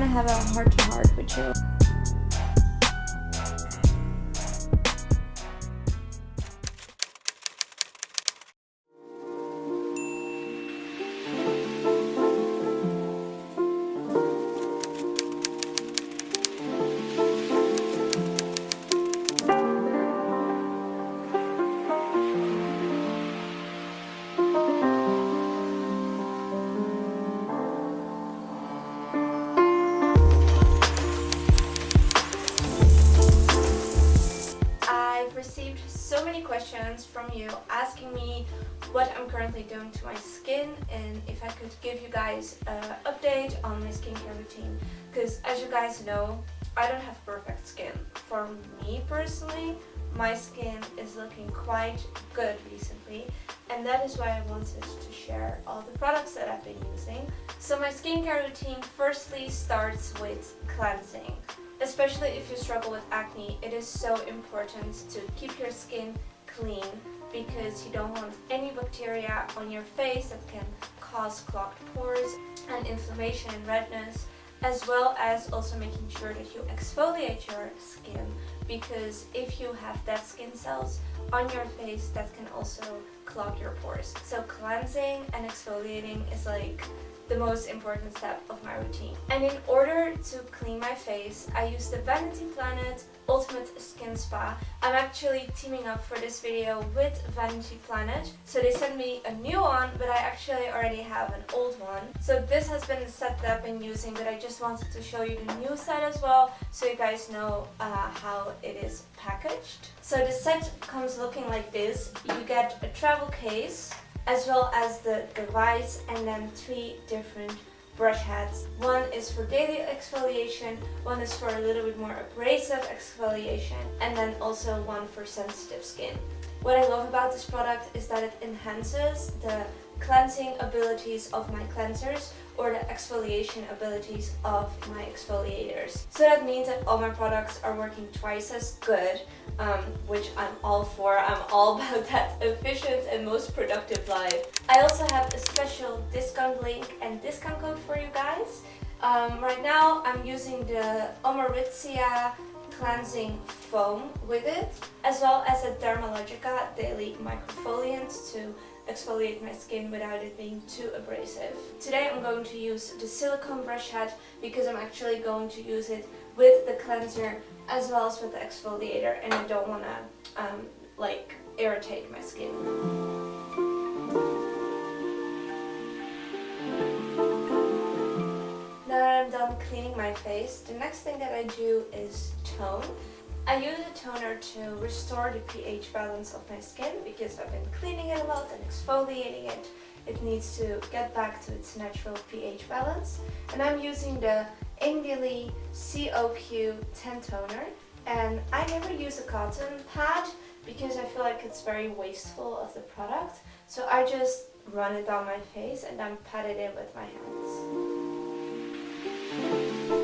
have a heart-to-heart with you. Received so many questions from you asking me what I'm currently doing to my skin and if I could give you guys an update on my skincare routine, because as you guys know, I don't have perfect skin. For me personally, my skin is looking quite good recently, and that is why I wanted to share all the products that I've been using. So my skincare routine firstly starts with cleansing. Especially if you struggle with acne, it is so important to keep your skin clean because you don't want any bacteria on your face that can cause clogged pores and inflammation and redness, as well as also making sure that you exfoliate your skin, because if you have dead skin cells on your face, that can also clog your pores. So cleansing and exfoliating is like the most important step of my routine. And in order to clean my face, I use the Vanity Planet Ultimate Skin Spa. I'm actually teaming up for this video with Vanity Planet. So they sent me a new one, but I actually already have an old one. So this has been the set that I've been using, but I just wanted to show you the new set as well, so you guys know how it is packaged. So the set comes looking like this. You get a travel case, as well as the device, and then 3 different brush heads. One is for daily exfoliation, one is for a little bit more abrasive exfoliation, and then also one for sensitive skin. What I love about this product is that it enhances the cleansing abilities of my cleansers or the exfoliation abilities of my exfoliators. So that means that all my products are working twice as good, which I'm all for. I'm all about that efficient and most productive life. I also have a special discount link and discount code for you guys. Right now I'm using the Omaritzia cleansing foam with it, as well as a Dermalogica daily microfoliant to exfoliate my skin without it being too abrasive. Today I'm going to use the silicone brush head because I'm actually going to use it with the cleanser as well as with the exfoliator, and I don't want to like irritate my skin. Now that I'm done cleaning my face, the next thing that I do is tone. I use a toner to restore the pH balance of my skin because I've been cleaning it a lot and exfoliating it. It needs to get back to its natural pH balance. And I'm using the Lily COQ 10 toner. And I never use a cotton pad because I feel like it's very wasteful of the product. So I just run it down my face and then pat it in with my hands.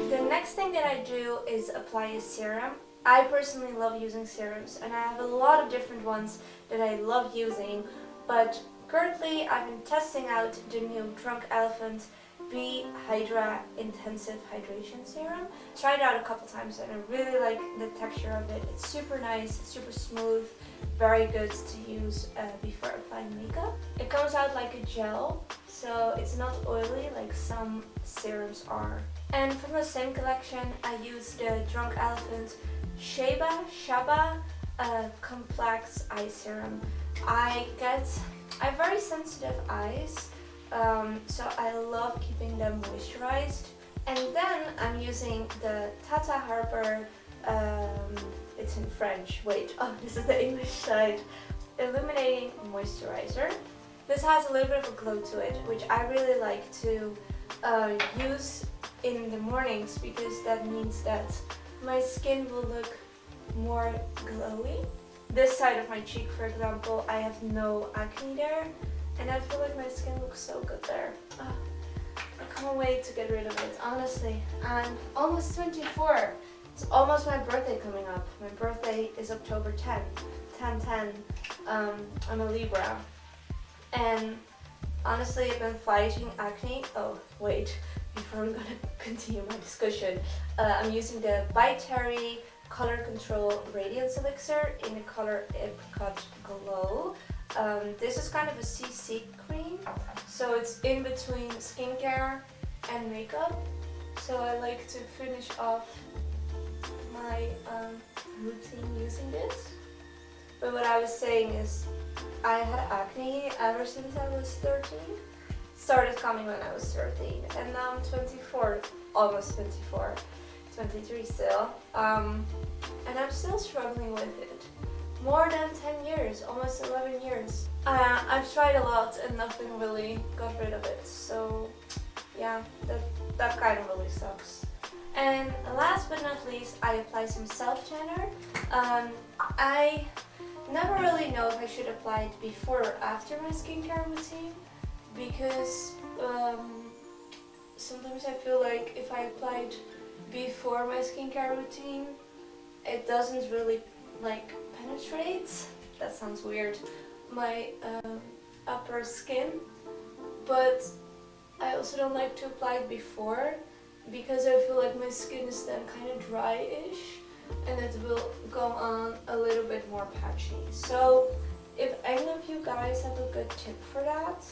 The next thing that I do is apply a serum. I personally love using serums, and I have a lot of different ones that I love using, but currently I've been testing out the new Drunk Elephant Bee Hydra Intensive Hydration Serum. Tried it out a couple times and I really like the texture of it. It's super nice, super smooth, very good to use before applying makeup. It comes out like a gel, so it's not oily like some serums are. And from the same collection, I use the Drunk Elephant Shaba Complex Eye Serum. I have very sensitive eyes, so I love keeping them moisturized. And then I'm using the Tata Harper, it's in French, wait, oh, this is the English side, Illuminating Moisturizer. This has a little bit of a glow to it, which I really like to use in the mornings because that means that my skin will look more glowy. This side of my cheek, for example, I have no acne there, and I feel like my skin looks so good there. I can't wait to get rid of it, honestly. I'm almost 24. It's almost my birthday coming up. My birthday is October 10th, 10/10. I'm a Libra. And honestly, I've been fighting acne. Oh, wait. before I'm gonna continue my discussion, I'm using the Diaries Color Control Radiance Elixir in the color Apricot Glow. This is kind of a CC cream, so it's in between skincare and makeup. So I like to finish off my routine using this. But what I was saying is, I had acne ever since I was 13. Started coming when I was 13, and now I'm 24, almost 24, 23 still. And I'm still struggling with it. More than 10 years, almost 11 years. I've tried a lot and nothing really got rid of it. So yeah, that kind of really sucks. And last but not least, I apply some self-tanner. I never really know if I should apply it before or after my skincare routine, because sometimes I feel like if I apply it before my skincare routine, it doesn't really like penetrate, that sounds weird, my upper skin. But I also don't like to apply it before, because I feel like my skin is then kind of dry-ish and it will go on a little bit more patchy. So if any of you guys have a good tip for that,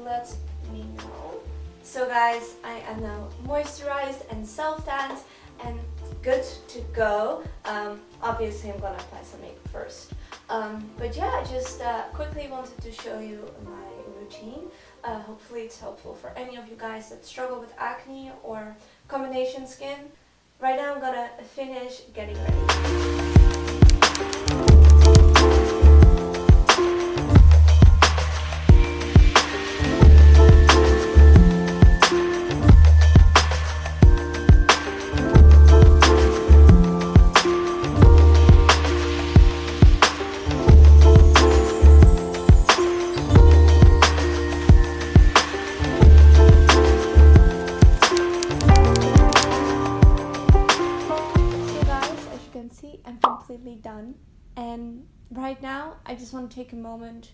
let me know. So guys, I am now moisturized and self-tanned and good to go. Obviously I'm gonna apply some makeup first. But yeah, I just quickly wanted to show you my routine. Hopefully it's helpful for any of you guys that struggle with acne or combination skin. Right now I'm gonna finish getting ready. I'm completely done, and right now I just want to take a moment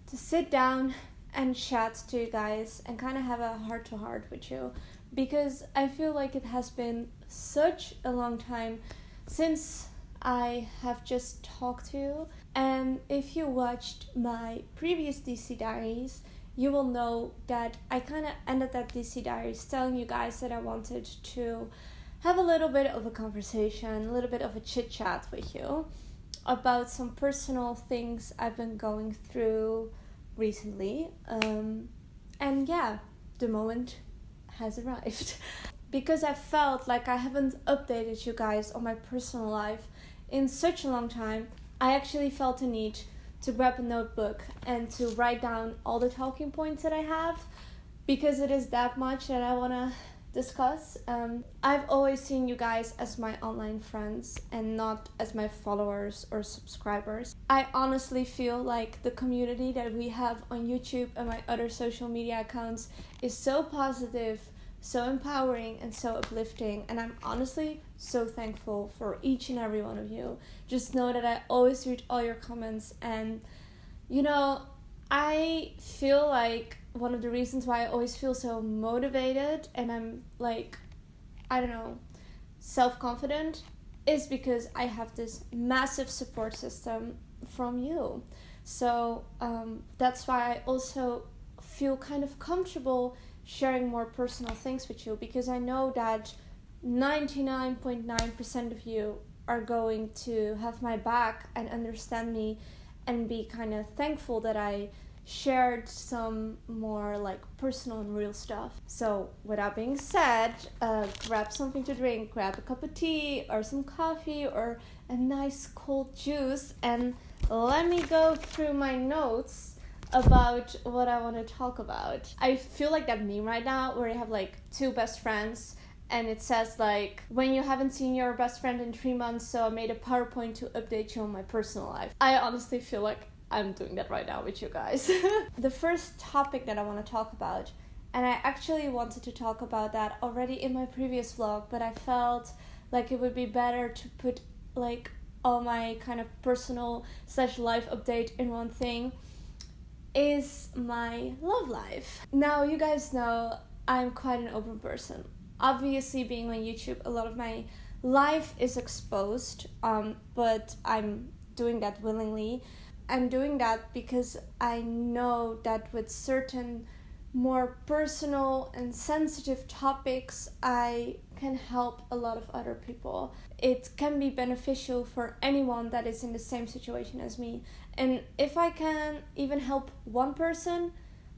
to sit down and chat to you guys and kind of have a heart-to-heart with you, because I feel like it has been such a long time since I have just talked to you. And if you watched my previous DC Diaries, you will know that I kind of ended that DC Diaries telling you guys that I wanted to have a little bit of a conversation, a little bit of a chit chat with you about some personal things I've been going through recently. And yeah, the moment has arrived. Because I felt like I haven't updated you guys on my personal life in such a long time, I actually felt the need to grab a notebook and to write down all the talking points that I have, because it is that much that I want to discuss. I've always seen you guys as my online friends and not as my followers or subscribers. I honestly feel like the community that we have on YouTube and my other social media accounts is so positive, so empowering, and so uplifting, and I'm honestly so thankful for each and every one of you. Just know that I always read all your comments, and you know, I feel like one of the reasons why I always feel so motivated and I'm like, I don't know, self-confident is because I have this massive support system from you. So that's why I also feel kind of comfortable sharing more personal things with you, because I know that 99.9% of you are going to have my back and understand me and be kind of thankful that I shared some more like personal and real stuff. So with that being said, grab something to drink, grab a cup of tea or some coffee or a nice cold juice, and let me go through my notes about what I want to talk about. I feel like that meme right now where you have like two best friends and it says like, when you haven't seen your best friend in 3 months, so I made a PowerPoint to update you on my personal life. I honestly feel like I'm doing that right now with you guys. The first topic that I want to talk about, and I actually wanted to talk about that already in my previous vlog, but I felt like it would be better to put like all my kind of personal / life update in one thing, is my love life. Now you guys know I'm quite an open person. Obviously, being on YouTube, a lot of my life is exposed, but I'm doing that willingly. I'm doing that because I know that with certain more personal and sensitive topics, I can help a lot of other people. It can be beneficial for anyone that is in the same situation as me. And if I can even help one person,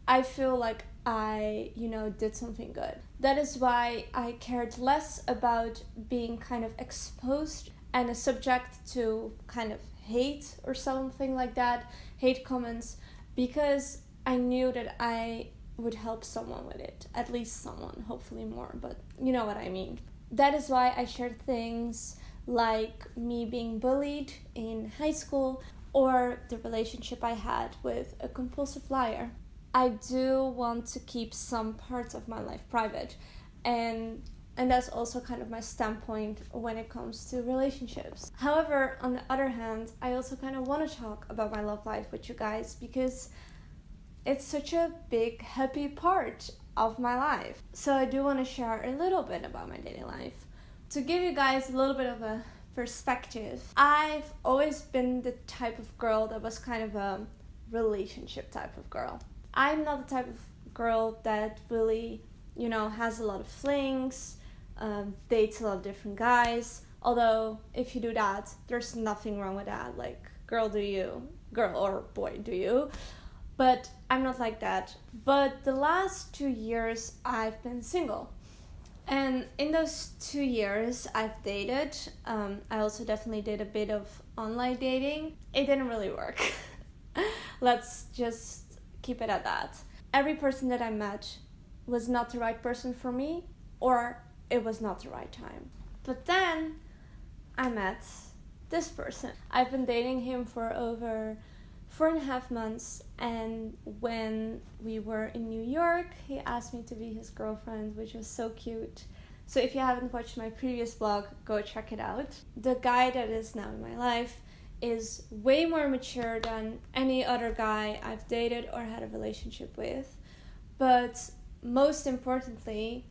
I feel like I, did something good. That is why I cared less about being kind of exposed and a subject to kind of hate or something like that, hate comments, because I knew that I would help someone with it, at least someone, hopefully more, but you know what I mean. That is why I shared things like me being bullied in high school or the relationship I had with a compulsive liar. I do want to keep some parts of my life private, and that's also kind of my standpoint when it comes to relationships. However, on the other hand, I also kind of want to talk about my love life with you guys because it's such a big, happy part of my life. So I do want to share a little bit about my dating life. To give you guys a little bit of a perspective, I've always been the type of girl that was kind of a relationship type of girl. I'm not the type of girl that really, has a lot of flings, dates a lot of different guys. Although, if you do that, there's nothing wrong with that. Like, girl, do you? Girl or boy, do you? But I'm not like that. But the last 2 years, I've been single. And in those 2 years, I've dated. I also definitely did a bit of online dating. It didn't really work. Let's just keep it at that. Every person that I met was not the right person for me, or it was not the right time. But then I met this person. I've been dating him for over 4.5 months, and when we were in New York, he asked me to be his girlfriend, which was so cute. So if you haven't watched my previous vlog, go check it out. The guy that is now in my life is way more mature than any other guy I've dated or had a relationship with. But most importantly,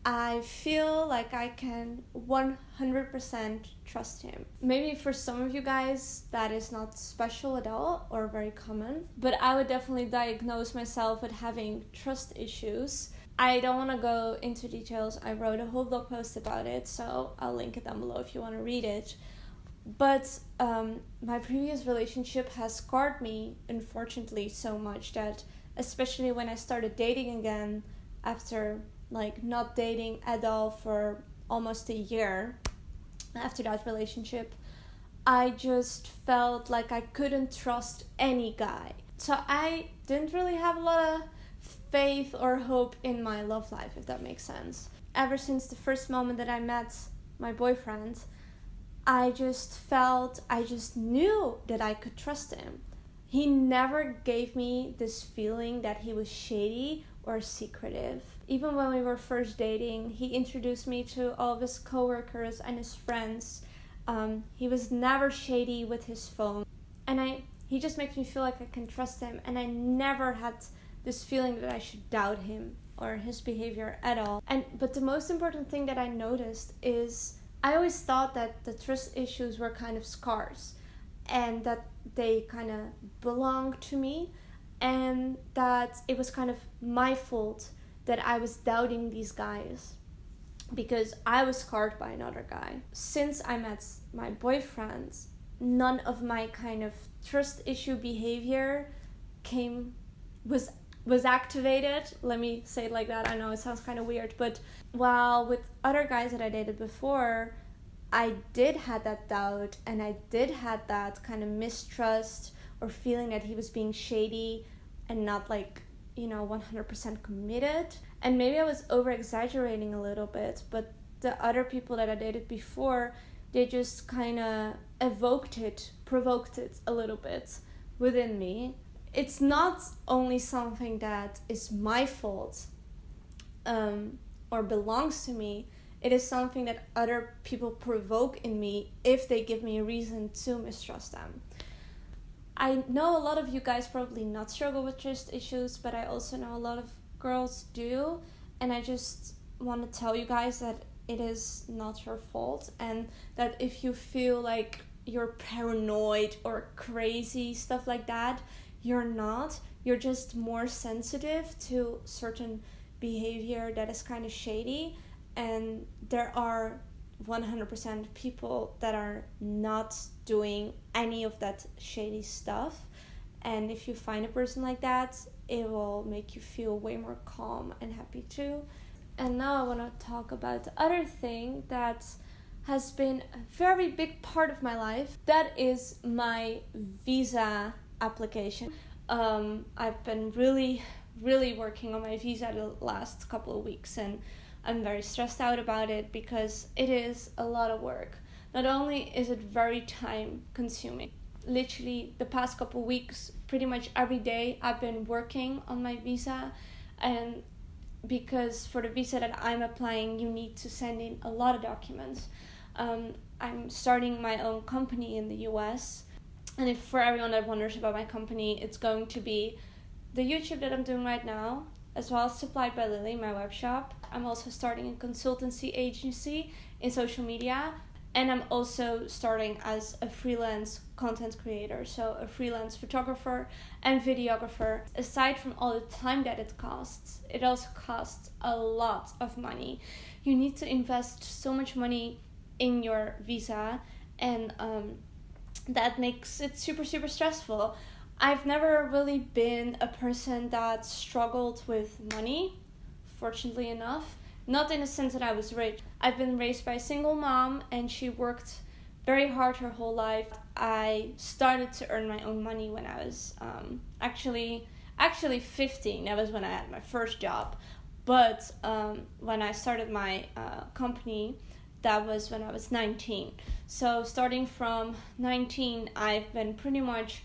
I feel like I can 100% trust him. Maybe for some of you guys that is not special at all or very common, but I would definitely diagnose myself with having trust issues. I don't want to go into details. I wrote a whole blog post about it, so I'll link it down below if you want to read it. But my previous relationship has scarred me, unfortunately, so much that, especially when I started dating again after not dating at all for almost a year after that relationship, I just felt like I couldn't trust any guy. So I didn't really have a lot of faith or hope in my love life, if that makes sense. Ever since the first moment that I met my boyfriend, I just knew that I could trust him. He never gave me this feeling that he was shady or secretive. Even when we were first dating, he introduced me to all of his coworkers and his friends. He was never shady with his phone. And he just makes me feel like I can trust him. And I never had this feeling that I should doubt him or his behavior at all. But the most important thing that I noticed is I always thought that the trust issues were kind of scars and that they kind of belonged to me, and that it was kind of my fault that I was doubting these guys because I was scarred by another guy. Since I met my boyfriend, none of my kind of trust issue behavior was activated. Let me say it like that. I know it sounds kind of weird, but while with other guys that I dated before, I did have that doubt and I did have that kind of mistrust or feeling that he was being shady and not 100% committed. And maybe I was over exaggerating a little bit, but the other people that I dated before, they just kind of provoked it a little bit within me. It's not only something that is my fault or belongs to me. It is something that other people provoke in me if they give me a reason to mistrust them. I know a lot of you guys probably not struggle with trust issues, but I also know a lot of girls do. and I just want to tell you guys that it is not your fault, and that if you feel like you're paranoid or crazy, stuff like that, you're not. You're just more sensitive to certain behavior that is kind of shady, and there are 100% people that are not doing any of that shady stuff. And if you find a person like that, it will make you feel way more calm and happy too. And now I want to talk about the other thing that has been a very big part of my life. That is my visa application. I've been really working on my visa the last couple of weeks, and I'm very stressed out about it because it is a lot of work. Not only is it very time consuming, literally the past couple of weeks, pretty much every day I've been working on my visa, and because for the visa that I'm applying, you need to send in a lot of documents. I'm starting my own company in the US, and if for everyone that wonders about my company, it's going to be the YouTube that I'm doing right now, as well as Supplied by Lily, my web shop. I'm also starting a consultancy agency in social media, and I'm also starting as a freelance content creator, so a freelance photographer and videographer. Aside from all the time that it costs, it also costs a lot of money. You need to invest so much money in your visa, and that makes it super stressful. I've never really been a person that struggled with money, fortunately enough. Not in the sense that I was rich. I've been raised by a single mom, and she worked very hard her whole life. I started to earn my own money when I was actually 15. That was when I had my first job. But when I started my company, that was when I was 19. So starting from 19, I've been pretty much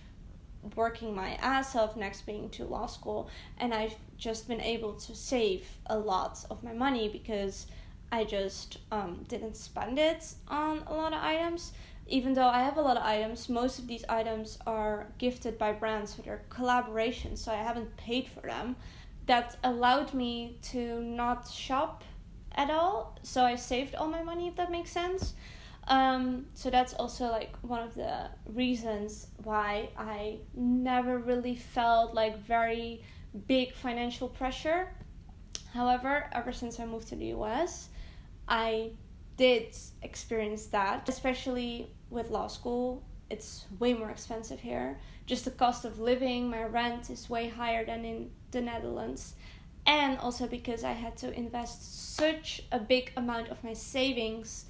working my ass off next being to law school, and I've just been able to save a lot of my money because I just didn't spend it on a lot of items. Even though I have a lot of items, most of these items are gifted by brands, so they're collaborations, so I haven't paid for them. That allowed me to not shop at all, so I saved all my money, if that makes sense. So that's also like one of the reasons why I never really felt like very big financial pressure. However, ever since I moved to the US, I did experience that, especially with law school. It's way more expensive here. Just the cost of living, my rent is way higher than in the Netherlands. And also because I had to invest such a big amount of my savings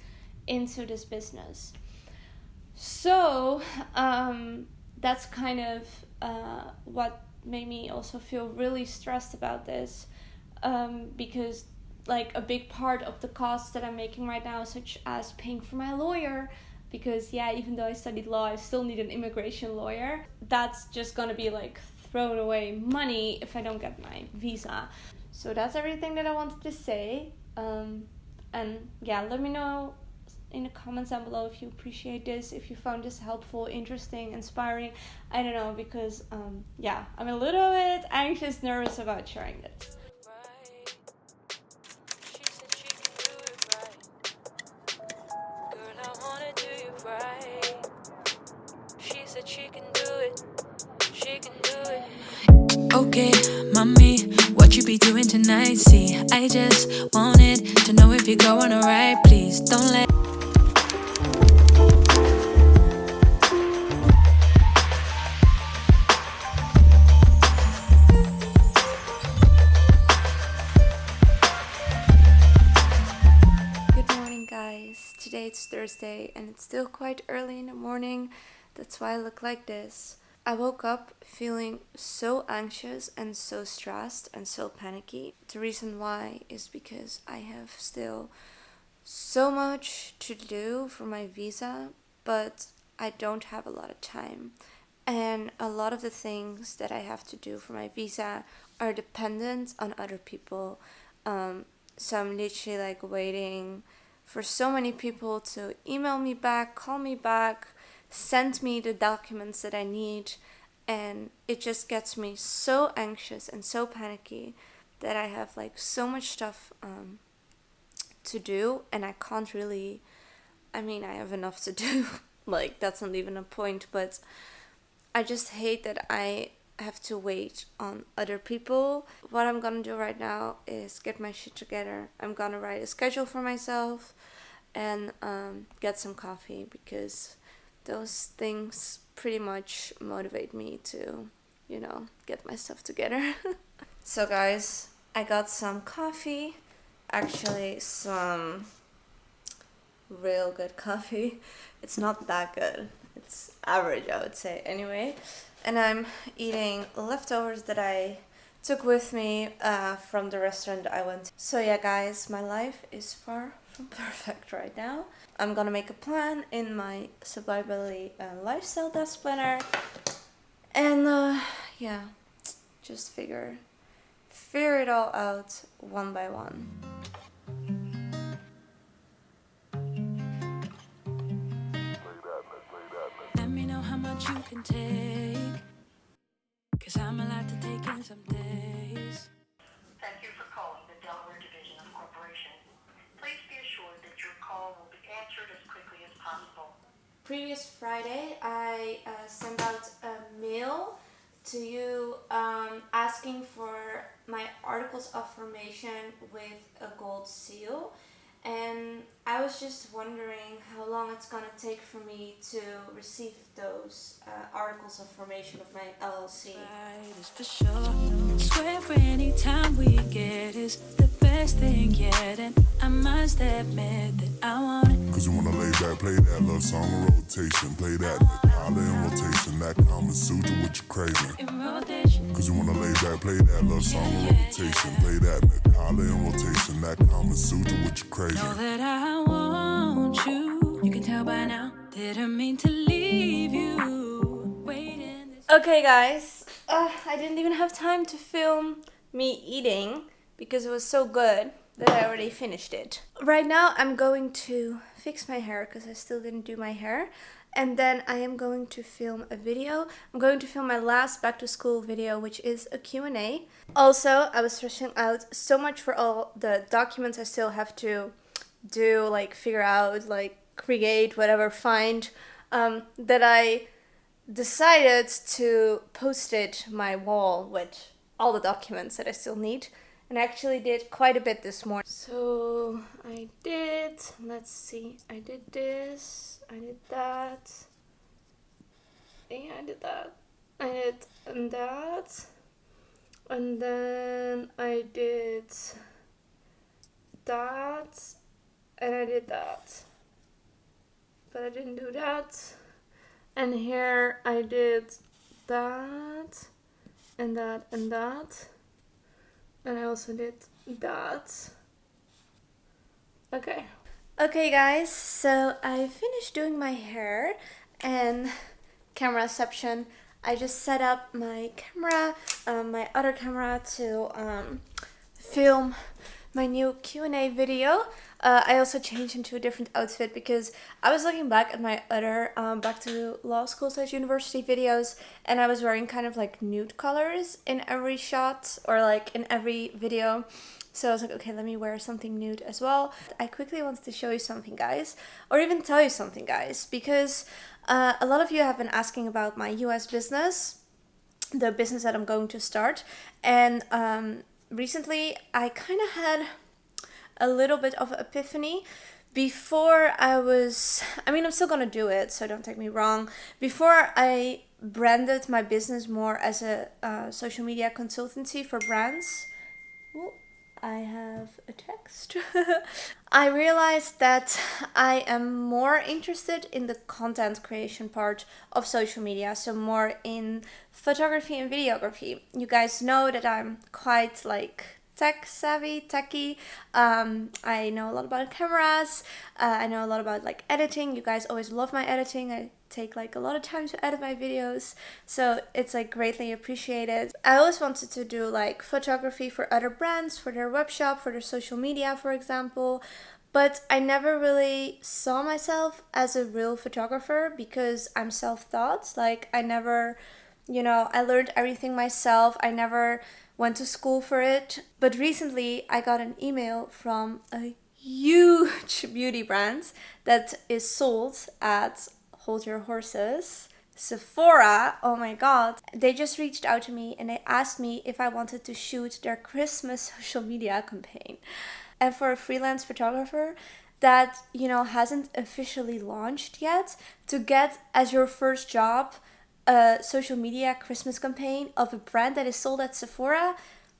into this business. So that's kind of what made me also feel really stressed about this, because like a big part of the costs that I'm making right now, such as paying for my lawyer, because even though I studied law, I still need an immigration lawyer. That's just gonna be like thrown away money if I don't get my visa. So that's everything that I wanted to say. And let me know in the comments down below if you appreciate this, if you found this helpful, interesting, inspiring. I don't know, because I'm a little bit anxious, nervous about sharing this. Okay, mommy, what you be doing tonight? See, I just wanted to know if you're going alright. Please don't let. Good morning, guys. Today it's Thursday and it's still quite early in the morning. That's why I look like this. I woke up feeling so anxious and so stressed and so panicky. The reason why is because I have still so much to do for my visa, but I don't have a lot of time. And a lot of the things that I have to do for my visa are dependent on other people. So I'm literally like waiting for so many people to email me back, call me back, send me the documents that I need, and it just gets me so anxious and so panicky that I have like so much stuff to do, and I can't really, I mean, I have enough to do, like that's not even a point, but I just hate that I have to wait on other people. What I'm gonna do right now is get my shit together. I'm gonna write a schedule for myself and get some coffee, because those things pretty much motivate me to, you know, get my stuff together. So guys, I got some coffee, actually some real good coffee. It's not that good, it's average, I would say, anyway. And I'm eating leftovers that I took with me from the restaurant I went to. So yeah guys, my life is far from perfect right now. I'm gonna make a plan in my Subliminally lifestyle desk planner, and yeah, just figure it all out one by one. Let me know how much you can take, 'cause I'm allowed to take in some days. Thank you for calling the Delaware Division of Corporation. Please be assured that your call will be answered as quickly as possible. Previous Friday, I sent out a mail to you asking for my articles of formation with a gold seal, and I was just wondering how long it's gonna take for me to receive those articles of formation of my LLC. Right, is for sure. Swear for any time we get is the best thing yet, and I must admit that I want it. Cause you wanna lay back, play that love song in rotation. Play that in the collar in rotation. That Kama Sutra, what you craving? In rotation. Cause you wanna lay back, play that love song in rotation. Play that in the collar in rotation. That Kama Sutra, what you craving? Know that I want you. You can tell by now. Didn't mean to leave you waiting. Okay guys, I didn't even have time to film me eating because it was so good that I already finished it. Right now I'm going to fix my hair because I still didn't do my hair, and then I am going to film a video. I'm going to film my last back to school video, which is a Q&A. Also, I was stressing out so much for all the documents I still have to do, like figure out, like create, whatever, find, that I decided to post it my wall with all the documents that I still need, and I actually did quite a bit this morning. So I did, let's see, I did this, I did that, yeah, I did that, I did that, and then I did that, and I did that, but I didn't do that. And here I did that, and that, and that. And I also did that. Okay. Okay guys, so I finished doing my hair and camera reception. I just set up my camera, my other camera, to film my new Q&A video. I also changed into a different outfit because I was looking back at my other back to law school / university videos, and I was wearing kind of like nude colors in every shot or like in every video. So I was like, okay, let me wear something nude as well. I quickly wanted to show you something, guys, or even tell you something, guys, because a lot of you have been asking about my US business, the business that I'm going to start, and recently I kind of had a little bit of an epiphany. Before I'm still gonna do it, so don't take me wrong. Before I branded my business more as a social media consultancy for brands. Ooh, I have a text. I realized that I am more interested in the content creation part of social media, so more in photography and videography. You guys know that I'm quite like tech savvy, techie. I know a lot about cameras. I know a lot about like editing. You guys always love my editing. I take like a lot of time to edit my videos, so it's like greatly appreciated. I always wanted to do like photography for other brands, for their web shop, for their social media, for example, but I never really saw myself as a real photographer because I'm self-taught. Like I never You know, I learned everything myself. I never went to school for it. But recently I got an email from a huge beauty brand that is sold at Hold Your Horses, Sephora. Oh my god. They just reached out to me and they asked me if I wanted to shoot their Christmas social media campaign. And for a freelance photographer that, you know, hasn't officially launched yet, to get as your first job a social media Christmas campaign of a brand that is sold at Sephora,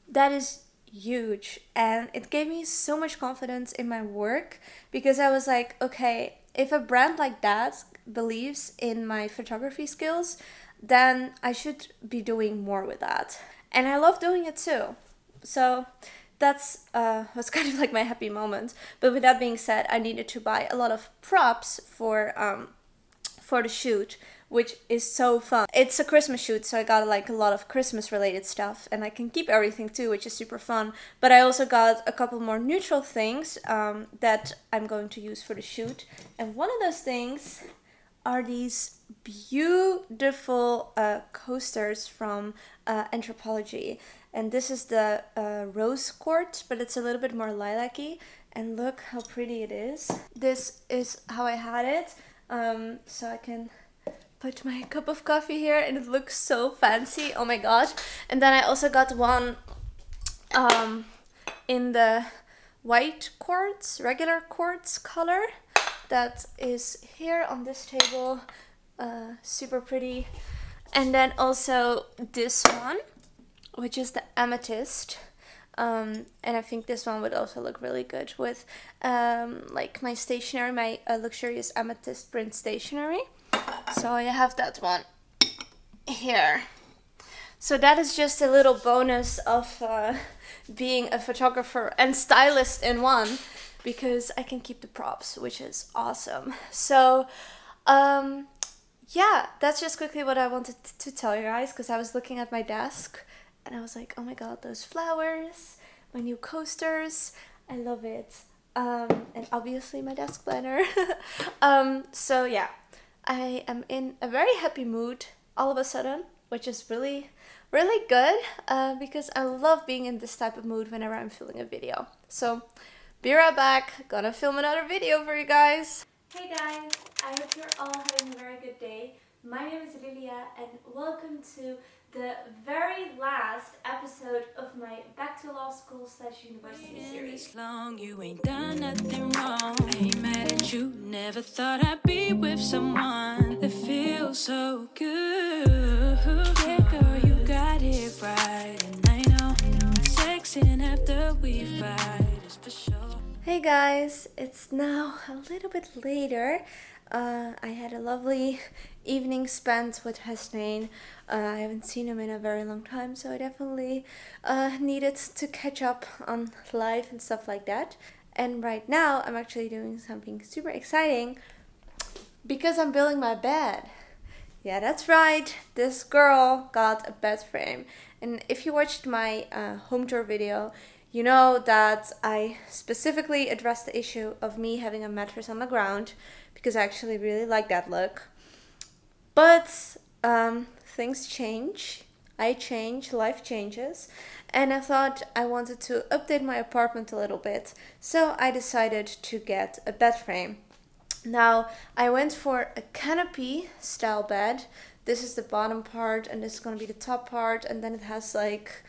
that is huge. And it gave me so much confidence in my work, because I was like, okay, if a brand like that believes in my photography skills, then I should be doing more with that. And I love doing it too. So that's was kind of like my happy moment. But with that being said, I needed to buy a lot of props for the shoot, which is so fun. It's a Christmas shoot, so I got like a lot of Christmas related stuff, and I can keep everything too, which is super fun. But I also got a couple more neutral things that I'm going to use for the shoot. And one of those things are these beautiful coasters from Antropologie. And this is the rose quartz, but it's a little bit more lilac-y. And look how pretty it is. This is how I had it. So I can put my cup of coffee here and it looks so fancy. Oh my gosh. And then I also got one in the white quartz, regular quartz color, that is here on this table. Super pretty. And then also this one, which is the amethyst. And I think this one would also look really good with like my stationery, my luxurious amethyst print stationery. So I have that one here. So that is just a little bonus of being a photographer and stylist in one, because I can keep the props, which is awesome. So yeah, that's just quickly what I wanted to tell you guys, because I was looking at my desk and I was like, oh my god, those flowers, my new coasters, I love it. And obviously my desk planner. So yeah, I am in a very happy mood all of a sudden, which is really, really good, because I love being in this type of mood whenever I'm filming a video. So be right back, gonna film another video for you guys. Hey guys, I hope you're all having a very good day. My name is Lilia and welcome to the very last episode of my Back to Law School / University series. This long, you ain't done nothing wrong. I ain't mad at you, never thought I'd be with someone that feels so good. Yeah, girl, you got it right, and I know sexing after we fight is for sure. Hey guys, it's now a little bit later. I had a lovely evening spent with Hesnain. I haven't seen him in a very long time, so I definitely needed to catch up on life and stuff like that. And right now I'm actually doing something super exciting, because I'm building my bed. Yeah, that's right, this girl got a bed frame. And if you watched my home tour video, you know that I specifically addressed the issue of me having a mattress on the ground, because I actually really like that look. But things change, I change, life changes, and I thought I wanted to update my apartment a little bit, so I decided to get a bed frame. Now, I went for a canopy style bed. This is the bottom part and this is gonna be the top part, and then it has like,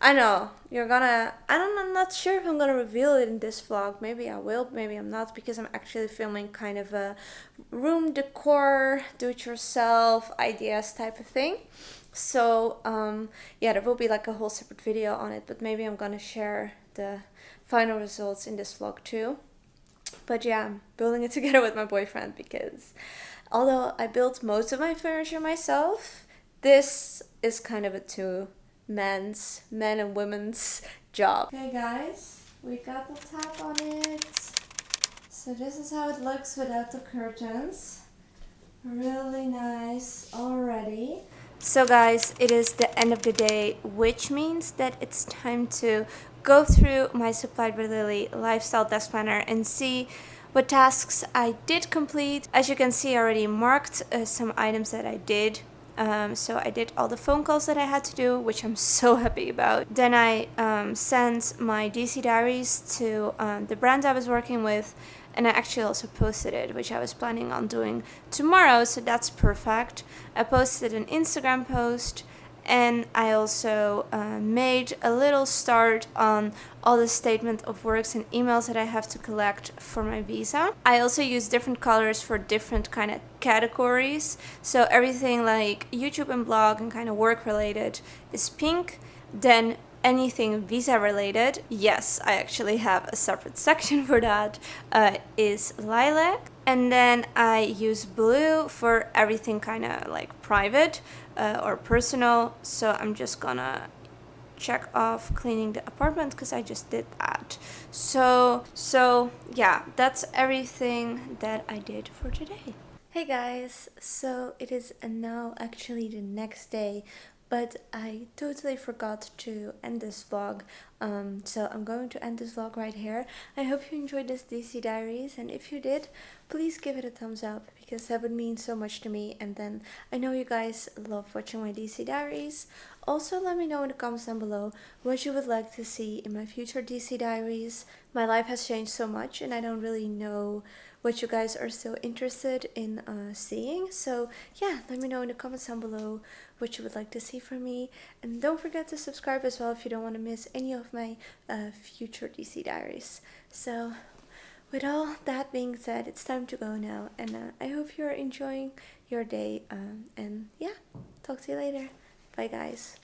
I know, I'm not sure if I'm gonna reveal it in this vlog. Maybe I will, maybe I'm not, because I'm actually filming kind of a room decor, do-it-yourself ideas type of thing. So, yeah, there will be like a whole separate video on it, but maybe I'm gonna share the final results in this vlog too. But yeah, I'm building it together with my boyfriend, because although I built most of my furniture myself, this is kind of a men and women's job. Okay guys, we got the top on it. So this is how it looks without the curtains. Really nice already. So guys, it is the end of the day, which means that it's time to go through my Supplied by Lily lifestyle desk planner and see what tasks I did complete. As you can see, I already marked some items that I did So I did all the phone calls that I had to do, which I'm so happy about. Then I sent my DC Diaries to the brand I was working with, and I actually also posted it, which I was planning on doing tomorrow, so that's perfect. I posted an Instagram post, and I also made a little start on all the statement of works and emails that I have to collect for my visa. I also use different colors for different kind of categories. So everything like YouTube and blog and kind of work related is pink. Then anything visa related, yes, I actually have a separate section for that, is lilac. And then I use blue for everything kind of like private or personal. So I'm just gonna check off cleaning the apartment because I just did that. So yeah, that's everything that I did for today. Hey guys, so it is now actually the next day, but I totally forgot to end this vlog, so I'm going to end this vlog right here. I hope you enjoyed this DC Diaries, and if you did, please give it a thumbs up because that would mean so much to me, and then I know you guys love watching my DC Diaries. Also, let me know in the comments down below what you would like to see in my future DC Diaries. My life has changed so much and I don't really know what you guys are still interested in seeing. So yeah, let me know in the comments down below what you would like to see from me. And don't forget to subscribe as well if you don't want to miss any of my future DC Diaries. So with all that being said, it's time to go now. And I hope you're enjoying your day. And yeah, talk to you later. Bye guys.